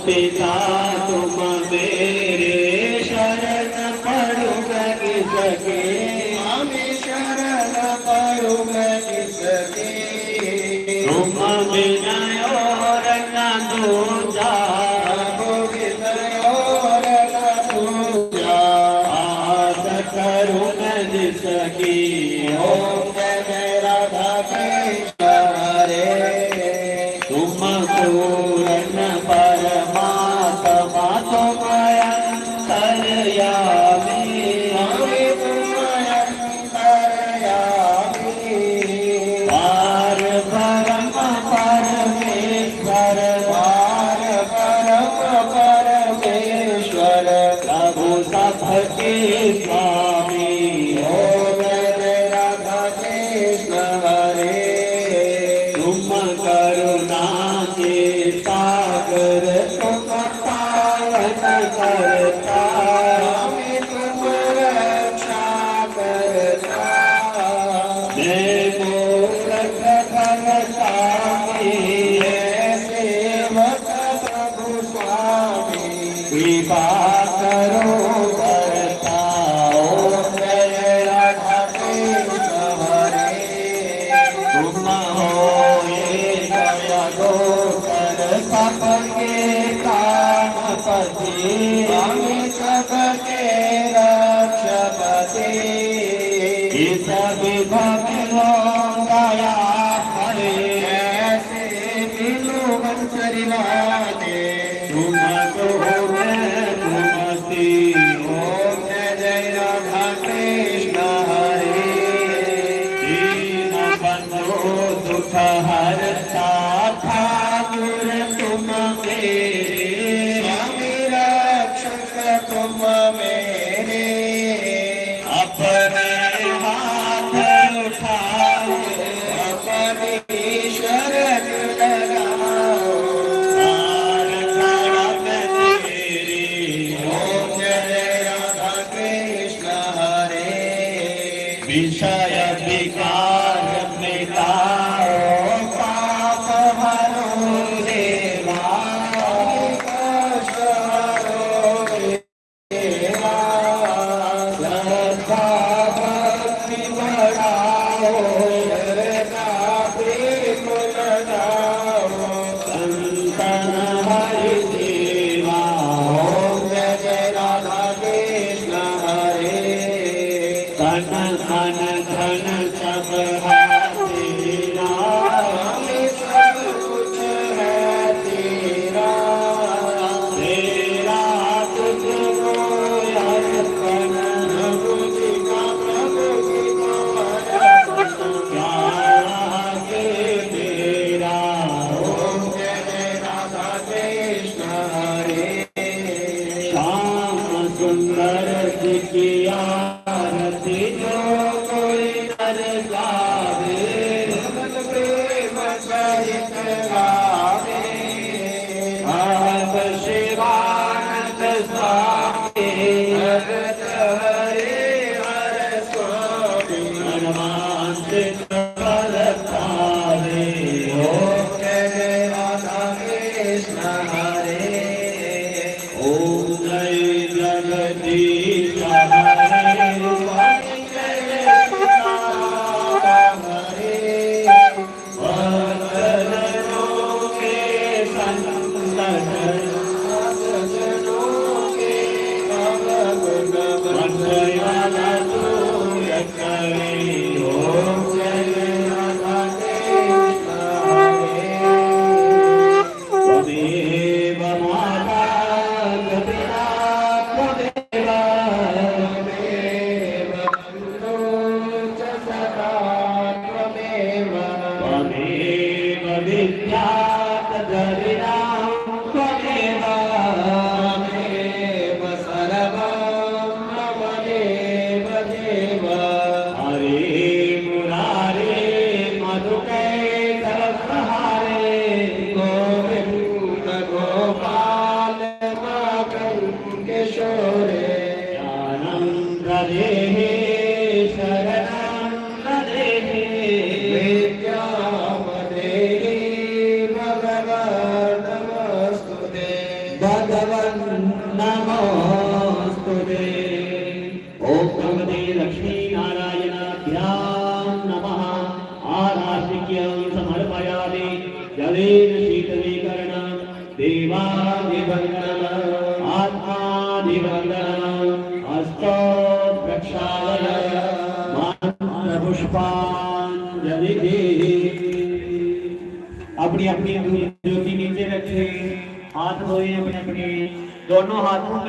पिता तुम मेरे शरण पड़ूंगा किसके, हमें शरण पड़ूंगा किसके। तुम बिना और न दूजा, और न दूजा, आस करूंगा जिसकी। ओम जय राधा कृष्ण हरे। तुम पूर्ण परमात्मा तुम अंतर्यामी, तुम अंतर्यामी। पार परम परमेश्वर, पार परम परमेश्वर, प्रभु सबके स्वामी। ओम जय राधा कृष्ण हरे। तुम करुणा के सागर, तुम पावन करता, हमें तुम रक्षा करता। जय मूर्ख भगता सेवक प्रभु स्वामी, कृपा करो करता। ओम जय राधा कृष्ण हरे। तुम हो सबके कामपति, हमें सबके रक्षपति। इस विभव गया हरे, ऐसे मिलो मंचरिवाने, तुम तो तुमसी। ओम जय राधा कृष्ण हरे। दीन बंधु दुख हरता ठाकुर तुम मेरे, स्वामी रक्षक तुम मेरे। अपने हाथ उठाओ, अपनी शरण लगाओ, पार करम तेरी। ओम जय राधा कृष्ण हरे। विषय विकार मिटाओ, पाप हरो देवा, कष्ट हरो देवा। श्रद्धा भक्ति बढ़ाओ, श्रद्धा प्रेम लगाओ, संतन हरि देवा। ओम जय राधा कृष्ण हरे। तन मन धन सब है तेरा, हमें सब कुछ है तेरा। तेरा तुझको अर्पण, प्रभु जी का क्या आगे तेरा। ओम जय राधा कृष्ण हरे। श्याम सुंदर जी की आरती जो कोई नर गावे, प्रेम सहित गावे। अब शिवानंद स्वामी, हरत हरे हर स्वामी, मनमांसित फल पावे। ओम जय राधा कृष्ण हरे। ओम जय जगदीश हरे। स्वामी जय सीताराम हरे। भक्तजनों के संतजनों के भवगुण मंगलवाला तू करे। ओम जय राधा कृष्ण हरे। त्वमेव माता पिता त्वमेव बन्धो च सखा त्वमेव। त्वमेव विद्या तदरिणां त्वमेव। त्वमेव सर्वं त्वमेव देव। हरे मुरारे मधुकैटभहारे, गोविन्द जलेन शीतलीकरण देवादिवन्दन आत्मादिवन्दन हस्तो प्रक्षालन पुष्पांजलि। अपनी अपनी ज्योति नीचे रखे, हाथ धोए अपने अपने दोनों हाथों में।